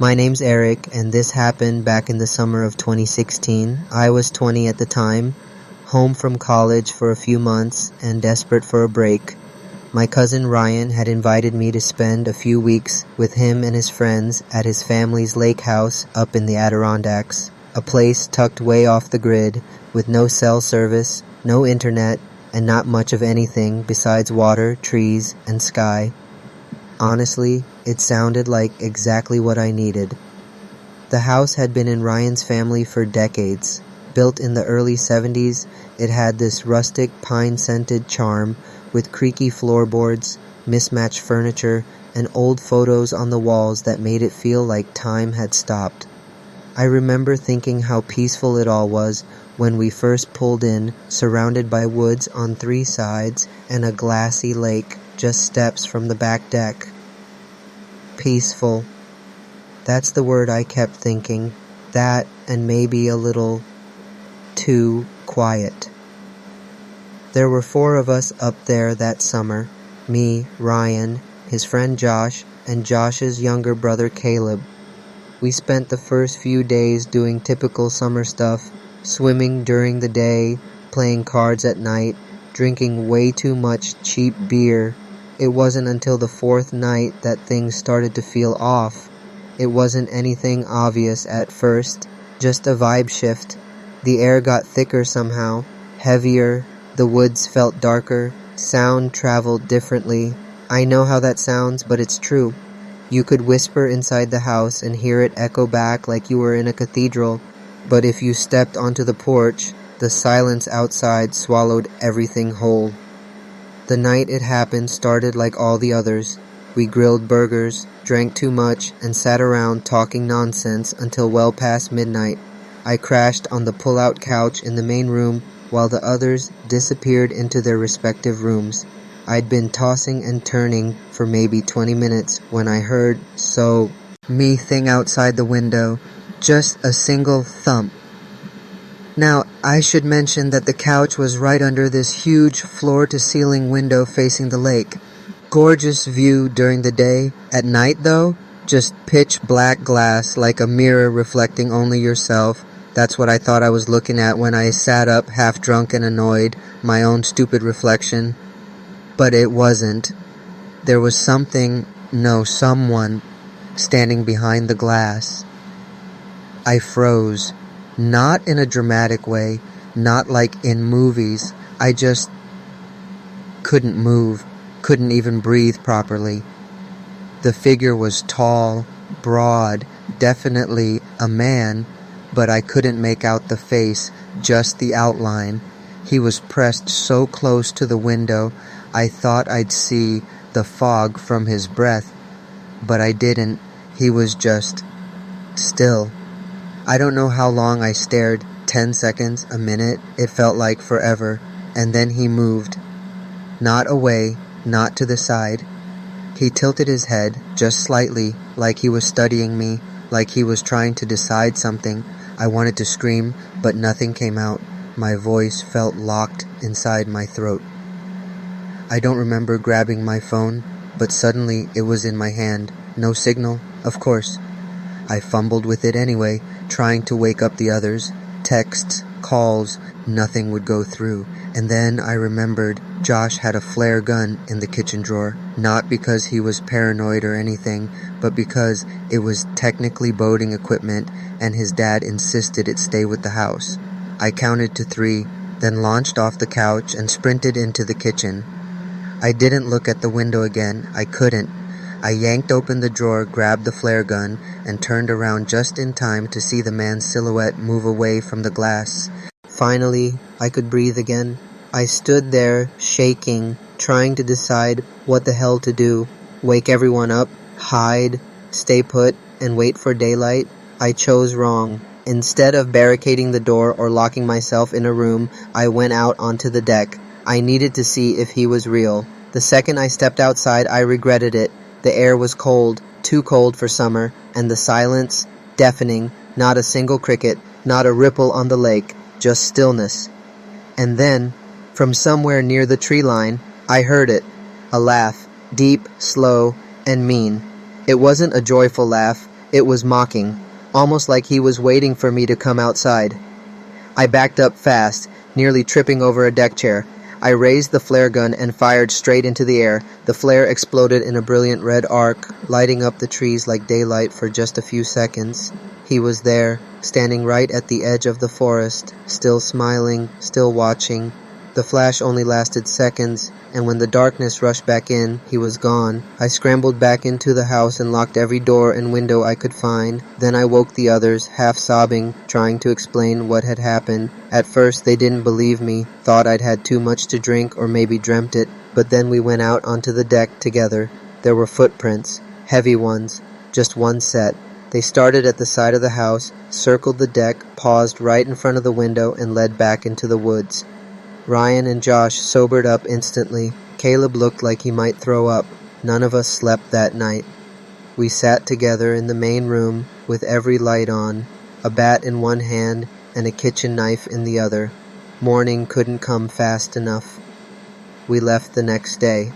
My name's Eric, and this happened back in the summer of 2016. I was 20 at the time, home from college for a few months, and desperate for a break. My cousin Ryan had invited me to spend a few weeks with him and his friends at his family's lake house up in the Adirondacks, a place tucked way off the grid, with no cell service, no internet, and not much of anything besides water, trees, and sky. Honestly, it sounded like exactly what I needed. The house had been in Ryan's family for decades. Built in the early 70s, it had this rustic, pine-scented charm with creaky floorboards, mismatched furniture, and old photos on the walls that made it feel like time had stopped. I remember thinking how peaceful it all was when we first pulled in, surrounded by woods on 3 sides and a glassy lake just steps from the back deck. Peaceful. That's the word I kept thinking. That and maybe a little too quiet. There were 4 of us up there that summer. Me, Ryan, his friend Josh, and Josh's younger brother Caleb. We spent the first few days doing typical summer stuff, swimming during the day, playing cards at night, drinking way too much cheap beer. It wasn't until the 4th night that things started to feel off. It wasn't anything obvious at first, just a vibe shift. The air got thicker somehow, heavier, the woods felt darker, sound traveled differently. I know how that sounds, but it's true. You could whisper inside the house and hear it echo back like you were in a cathedral, but if you stepped onto the porch, the silence outside swallowed everything whole. The night it happened started like all the others. We grilled burgers, drank too much, and sat around talking nonsense until well past midnight. I crashed on the pull-out couch in the main room while the others disappeared into their respective rooms. I'd been tossing and turning for maybe 20 minutes when I heard me thing outside the window, just a single thump. Now, I should mention that the couch was right under this huge floor-to-ceiling window facing the lake. Gorgeous view during the day. At night, though, just pitch black glass like a mirror reflecting only yourself. That's what I thought I was looking at when I sat up half drunk and annoyed, my own stupid reflection. But it wasn't. There was someone standing behind the glass. I froze. Not in a dramatic way, not like in movies. I just couldn't move, couldn't even breathe properly. The figure was tall, broad, definitely a man, but I couldn't make out the face, just the outline. He was pressed so close to the window, I thought I'd see the fog from his breath, but I didn't. He was just still. I don't know how long I stared, 10 seconds, a minute, it felt like forever, and then he moved. Not away, not to the side. He tilted his head, just slightly, like he was studying me, like he was trying to decide something. I wanted to scream, but nothing came out. My voice felt locked inside my throat. I don't remember grabbing my phone, but suddenly it was in my hand. No signal, of course. I fumbled with it anyway, trying to wake up the others. Texts, calls, nothing would go through. And then I remembered Josh had a flare gun in the kitchen drawer, not because he was paranoid or anything, but because it was technically boating equipment and his dad insisted it stay with the house. I counted to 3, then launched off the couch and sprinted into the kitchen. I didn't look at the window again. I couldn't. I yanked open the drawer, grabbed the flare gun, and turned around just in time to see the man's silhouette move away from the glass. Finally, I could breathe again. I stood there, shaking, trying to decide what the hell to do. Wake everyone up, hide, stay put, and wait for daylight. I chose wrong. Instead of barricading the door or locking myself in a room, I went out onto the deck. I needed to see if he was real. The second I stepped outside, I regretted it. The air was cold, too cold for summer, and the silence, deafening, not a single cricket, not a ripple on the lake, just stillness. And then, from somewhere near the tree line, I heard it, a laugh, deep, slow, and mean. It wasn't a joyful laugh, It was mocking, almost like he was waiting for me to come outside. I backed up fast, nearly tripping over a deck chair. I raised the flare gun and fired straight into the air. The flare exploded in a brilliant red arc, lighting up the trees like daylight for just a few seconds. He was there, standing right at the edge of the forest, still smiling, still watching. The flash only lasted seconds, and when the darkness rushed back in, he was gone. I scrambled back into the house and locked every door and window I could find. Then I woke the others, half sobbing, trying to explain what had happened. At first they didn't believe me, thought I'd had too much to drink or maybe dreamt it, but then we went out onto the deck together. There were footprints, heavy ones, just one set. They started at the side of the house, circled the deck, paused right in front of the window, and led back into the woods. Ryan and Josh sobered up instantly. Caleb looked like he might throw up. None of us slept that night. We sat together in the main room with every light on, a bat in one hand and a kitchen knife in the other. Morning couldn't come fast enough. We left the next day.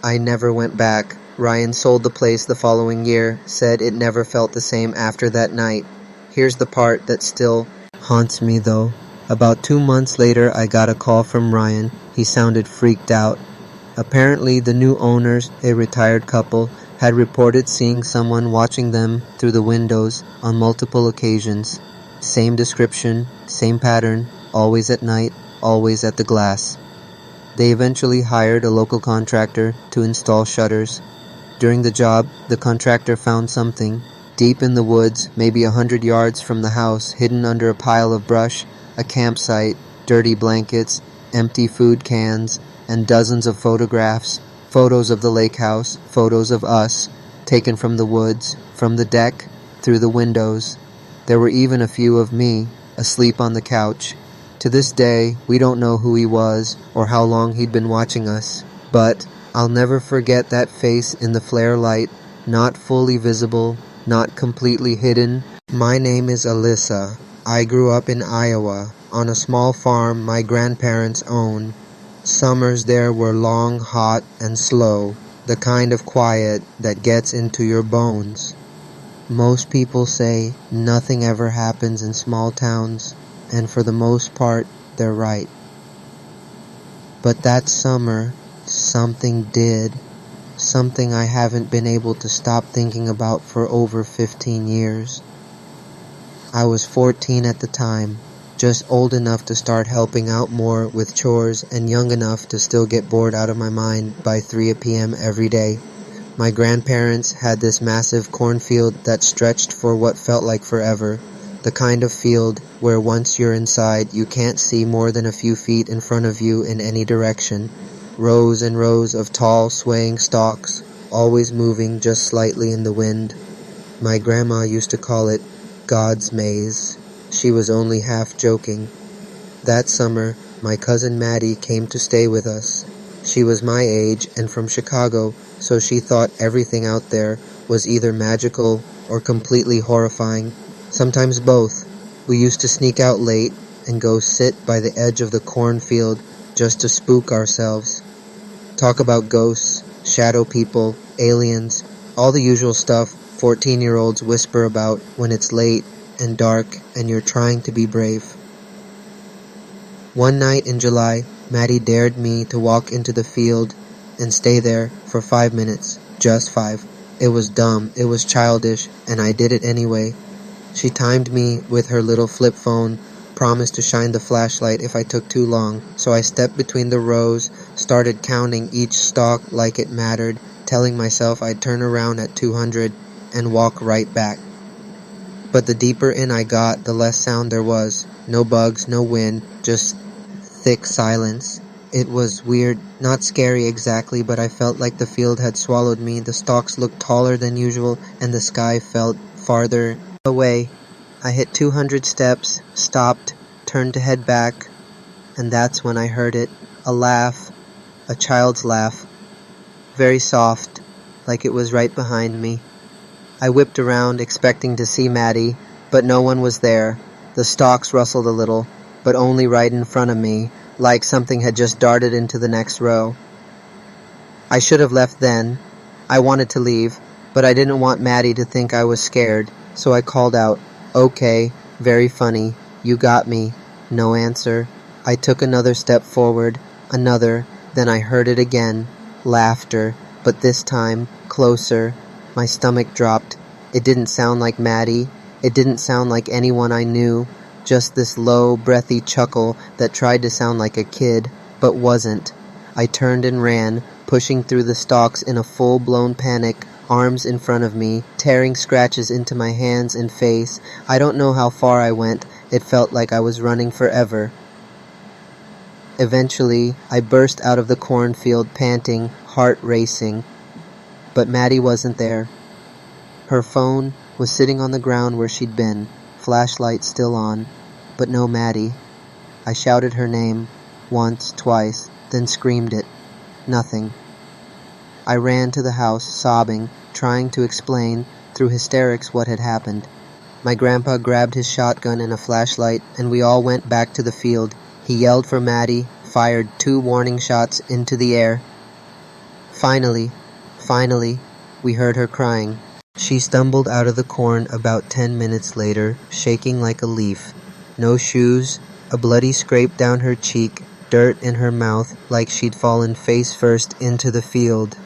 I never went back. Ryan sold the place the following year, said it never felt the same after that night. Here's the part that still haunts me though. About 2 months later, I got a call from Ryan. He sounded freaked out. Apparently, the new owners, a retired couple, had reported seeing someone watching them through the windows on multiple occasions. Same description, same pattern, always at night, always at the glass. They eventually hired a local contractor to install shutters. During the job, the contractor found something. Deep in the woods, maybe 100 yards from the house, hidden under a pile of brush, a campsite, dirty blankets, empty food cans, and dozens of photographs, photos of the lake house, photos of us, taken from the woods, from the deck, through the windows. There were even a few of me, asleep on the couch. To this day, we don't know who he was or how long he'd been watching us, but I'll never forget that face in the flare light, not fully visible, not completely hidden. My name is Alyssa. I grew up in Iowa, on a small farm my grandparents owned. Summers there were long, hot, and slow, the kind of quiet that gets into your bones. Most people say nothing ever happens in small towns, and for the most part, they're right. But that summer, something did. Something I haven't been able to stop thinking about for over 15 years. I was 14 at the time, just old enough to start helping out more with chores and young enough to still get bored out of my mind by 3 p.m. every day. My grandparents had this massive cornfield that stretched for what felt like forever, the kind of field where once you're inside you can't see more than a few feet in front of you in any direction. Rows and rows of tall, swaying stalks, always moving just slightly in the wind. My grandma used to call it God's maze. She was only half joking. That summer, my cousin Maddie came to stay with us. She was my age and from Chicago, so she thought everything out there was either magical or completely horrifying. Sometimes both. We used to sneak out late and go sit by the edge of the cornfield just to spook ourselves. Talk about ghosts, shadow people, aliens, all the usual stuff 14-year-olds whisper about when it's late and dark and you're trying to be brave. One night in July, Maddie dared me to walk into the field and stay there for 5 minutes, just 5. It was dumb, it was childish, and I did it anyway. She timed me with her little flip phone, promised to shine the flashlight if I took too long, so I stepped between the rows, started counting each stalk like it mattered, telling myself I'd turn around at 200 and walk right back. But the deeper in I got, the less sound there was. No bugs, no wind, just thick silence. It was weird, not scary exactly, but I felt like the field had swallowed me. The stalks looked taller than usual, and the sky felt farther away. I hit 200 steps, stopped, turned to head back, and that's when I heard it. A laugh, a child's laugh. Very soft, like it was right behind me. I whipped around, expecting to see Maddie, but no one was there. The stalks rustled a little, but only right in front of me, like something had just darted into the next row. I should have left then. I wanted to leave, But I didn't want Maddie to think I was scared, so I called out, "Okay, very funny. You got me." No answer. I took another step forward, another, then I heard it again. Laughter, but this time, closer. My stomach dropped. It didn't sound like Maddie. It didn't sound like anyone I knew. Just this low, breathy chuckle that tried to sound like a kid, but wasn't. I turned and ran, pushing through the stalks in a full-blown panic, arms in front of me, tearing scratches into my hands and face. I don't know how far I went. It felt like I was running forever. Eventually, I burst out of the cornfield, panting, heart racing. But Maddie wasn't there. Her phone was sitting on the ground where she'd been, flashlight still on, but no Maddie. I shouted her name, once, twice, then screamed it. Nothing. I ran to the house, sobbing, trying to explain, through hysterics, what had happened. My grandpa grabbed his shotgun and a flashlight, and we all went back to the field. He yelled for Maddie, fired 2 warning shots into the air. Finally, we heard her crying. She stumbled out of the corn about 10 minutes later, shaking like a leaf. No shoes, a bloody scrape down her cheek, dirt in her mouth like she'd fallen face first into the field.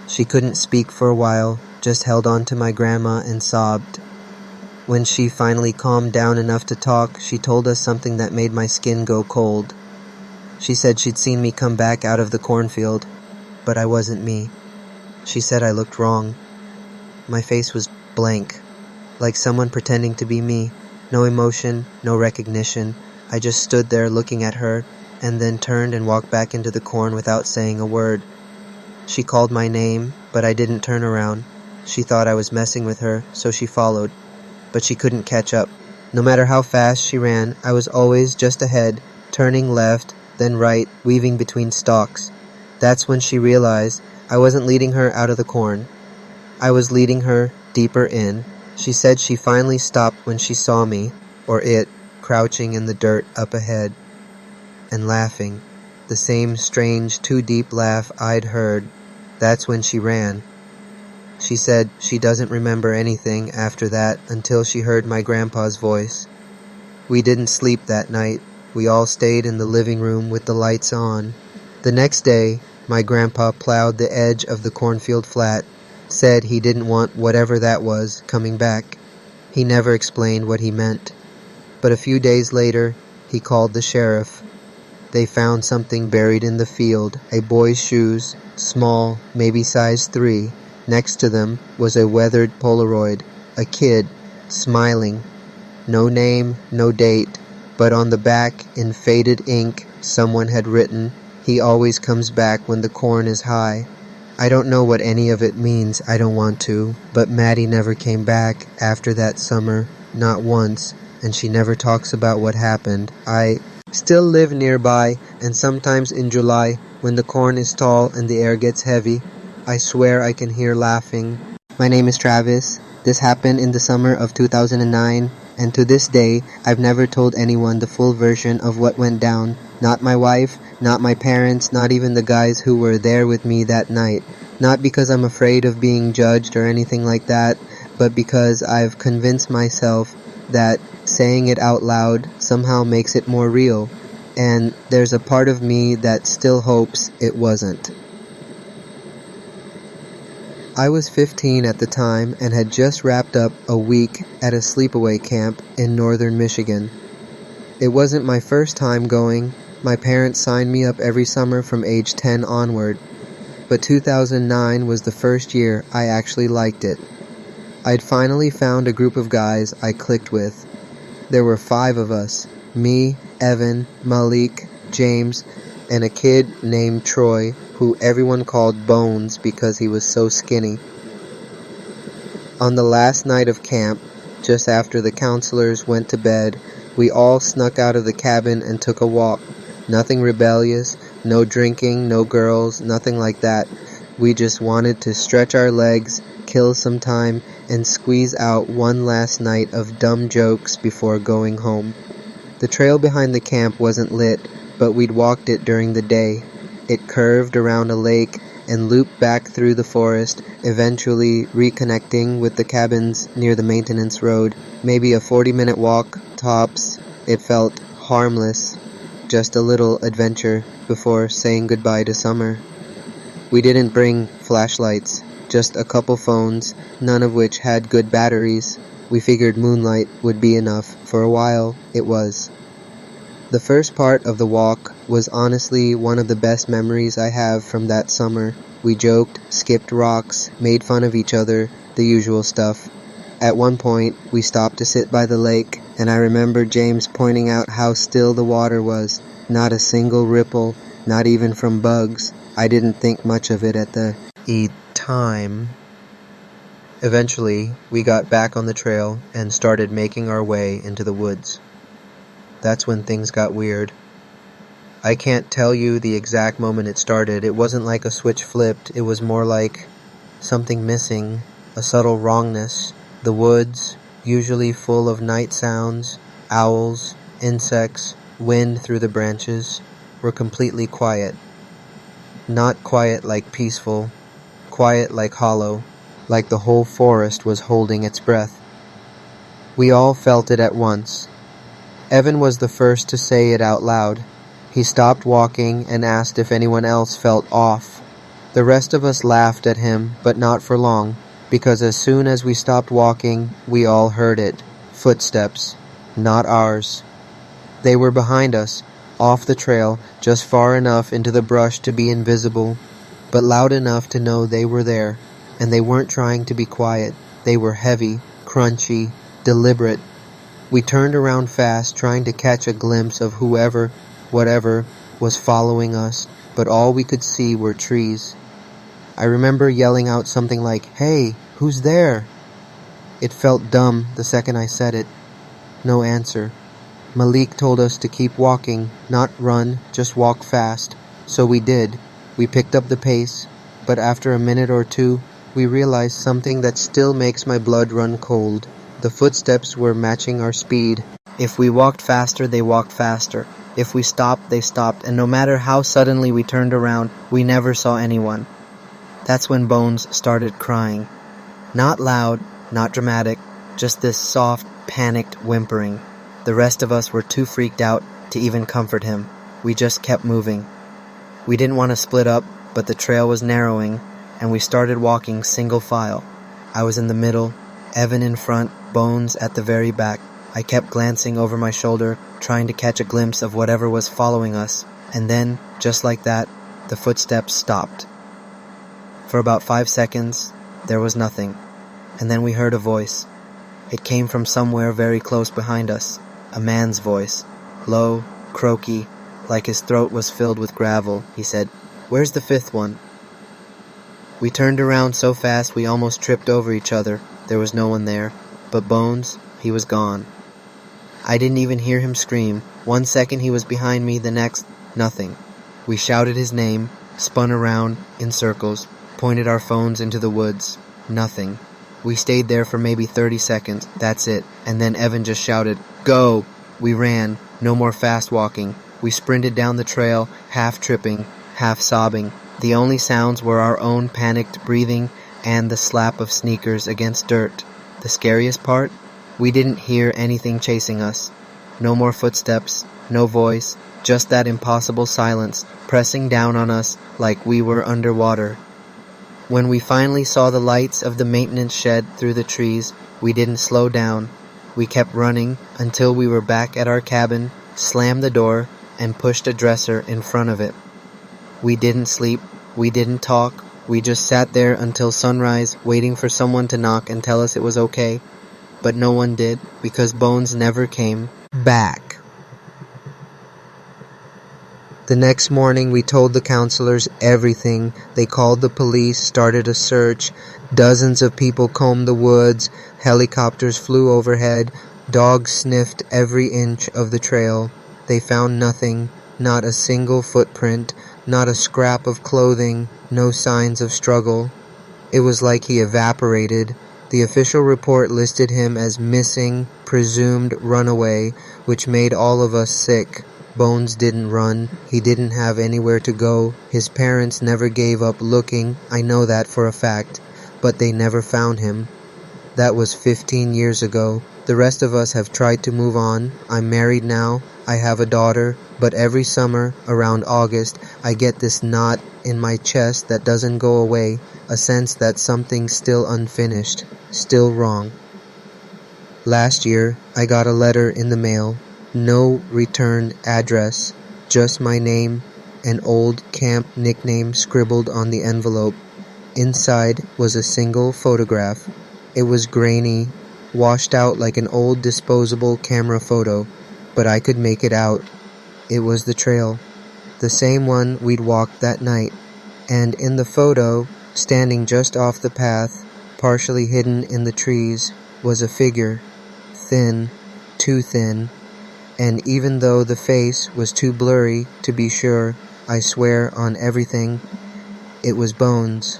She couldn't speak for a while, just held on to my grandma and sobbed. When she finally calmed down enough to talk, she told us something that made my skin go cold. She said she'd seen me come back out of the cornfield, but I wasn't me. She said I looked wrong. My face was blank, like someone pretending to be me. No emotion, no recognition. I just stood there looking at her, and then turned and walked back into the corn without saying a word. She called my name, but I didn't turn around. She thought I was messing with her, so she followed. But she couldn't catch up. No matter how fast she ran, I was always just ahead, turning left, then right, weaving between stalks. That's when she realized I wasn't leading her out of the corn. I was leading her deeper in. She said she finally stopped when she saw me, or it, crouching in the dirt up ahead, and laughing. The same strange, too deep laugh I'd heard. That's when she ran. She said she doesn't remember anything after that until she heard my grandpa's voice. We didn't sleep that night. We all stayed in the living room with the lights on. The next day, my grandpa plowed the edge of the cornfield flat, said he didn't want whatever that was coming back. He never explained what he meant. But a few days later, he called the sheriff. They found something buried in the field, a boy's shoes, small, maybe size 3. Next to them was a weathered Polaroid, a kid, smiling. No name, no date, but on the back, in faded ink, someone had written, "He always comes back when the corn is high." I don't know what any of it means, I don't want to, but Maddie never came back after that summer, not once, and she never talks about what happened. I still live nearby, and sometimes in July, when the corn is tall and the air gets heavy, I swear I can hear laughing. My name is Travis. This happened in the summer of 2009, and to this day, I've never told anyone the full version of what went down. Not my wife, not my parents, not even the guys who were there with me that night. Not because I'm afraid of being judged or anything like that, but because I've convinced myself that saying it out loud somehow makes it more real, and there's a part of me that still hopes it wasn't. I was 15 at the time and had just wrapped up a week at a sleepaway camp in northern Michigan. It wasn't my first time going. My parents signed me up every summer from age 10 onward, but 2009 was the first year I actually liked it. I'd finally found a group of guys I clicked with. There were 5 of us, me, Evan, Malik, James, and a kid named Troy, who everyone called Bones because he was so skinny. On the last night of camp, just after the counselors went to bed, we all snuck out of the cabin and took a walk. Nothing rebellious, no drinking, no girls, nothing like that. We just wanted to stretch our legs, kill some time, and squeeze out one last night of dumb jokes before going home. The trail behind the camp wasn't lit, but we'd walked it during the day. It curved around a lake, and looped back through the forest, eventually reconnecting with the cabins near the maintenance road. Maybe a 40-minute walk, tops. It felt harmless, just a little adventure before saying goodbye to summer. We didn't bring flashlights, just a couple phones, none of which had good batteries. We figured moonlight would be enough. For a while, it was. The first part of the walk was honestly one of the best memories I have from that summer. We joked, skipped rocks, made fun of each other, the usual stuff. At one point, we stopped to sit by the lake, and I remember James pointing out how still the water was. Not a single ripple, not even from bugs. I didn't think much of it at the time. Eventually, we got back on the trail and started making our way into the woods. That's when things got weird. I can't tell you the exact moment it started. It wasn't like a switch flipped. It was more like something missing, a subtle wrongness. The woods, usually full of night sounds, owls, insects, wind through the branches, were completely quiet. Not quiet like peaceful, quiet like hollow, like the whole forest was holding its breath. We all felt it at once. Evan was the first to say it out loud. He stopped walking and asked if anyone else felt off. The rest of us laughed at him, but not for long, because as soon as we stopped walking, we all heard it. Footsteps. Not ours. They were behind us, off the trail, just far enough into the brush to be invisible, but loud enough to know they were there, and they weren't trying to be quiet. They were heavy, crunchy, deliberate. We turned around fast, trying to catch a glimpse of whoever, whatever, was following us, but all we could see were trees. I remember yelling out something like, "Hey, who's there?" It felt dumb the second I said it. No answer. Malik told us to keep walking, not run, just walk fast. So we did. We picked up the pace, but after a minute or two, we realized something that still makes my blood run cold. The footsteps were matching our speed. If we walked faster, they walked faster. If we stopped, they stopped, and no matter how suddenly we turned around, we never saw anyone. That's when Bones started crying. Not loud, not dramatic, just this soft, panicked whimpering. The rest of us were too freaked out to even comfort him. We just kept moving. We didn't want to split up, but the trail was narrowing, and we started walking single file. I was in the middle, Evan in front, Bones at the very back. I kept glancing over my shoulder, trying to catch a glimpse of whatever was following us, and then, just like that, the footsteps stopped. For about 5 seconds, there was nothing, and then we heard a voice. It came from somewhere very close behind us, a man's voice, low, croaky, like his throat was filled with gravel. He said, "Where's the fifth one?" We turned around so fast we almost tripped over each other. There was no one there, but Bones, he was gone. I didn't even hear him scream. 1 second he was behind me, the next, nothing. We shouted his name, spun around in circles, pointed our phones into the woods. Nothing. We stayed there for maybe 30 seconds, that's it, and then Evan just shouted, "Go!" We ran, no more fast walking. We sprinted down the trail, half tripping, half sobbing. The only sounds were our own panicked breathing and the slap of sneakers against dirt. The scariest part? We didn't hear anything chasing us. No more footsteps, no voice, just that impossible silence pressing down on us like we were underwater. When we finally saw the lights of the maintenance shed through the trees, we didn't slow down. We kept running until we were back at our cabin, slammed the door, and pushed a dresser in front of it. We didn't sleep, we didn't talk, we just sat there until sunrise, waiting for someone to knock and tell us it was okay. But no one did, because Bones never came back. The next morning we told the counselors everything. They called the police, started a search. Dozens of people combed the woods. Helicopters flew overhead. Dogs sniffed every inch of the trail. They found nothing, not a single footprint, not a scrap of clothing, no signs of struggle. It was like he evaporated. The official report listed him as missing, presumed runaway, which made all of us sick. Bones didn't run. He didn't have anywhere to go. His parents never gave up looking. I know that for a fact. But they never found him. That was 15 years ago. The rest of us have tried to move on. I'm married now. I have a daughter. But every summer, around August, I get this knot in my chest that doesn't go away. A sense that something's still unfinished. Still wrong. Last year, I got a letter in the mail. No return address. Just my name, an old camp nickname scribbled on the envelope. Inside was a single photograph. It was grainy, washed out like an old disposable camera photo, but I could make it out. It was the trail, the same one we'd walked that night, and in the photo, standing just off the path, partially hidden in the trees, was a figure, thin, too thin, and even though the face was too blurry to be sure, I swear on everything, it was Bones.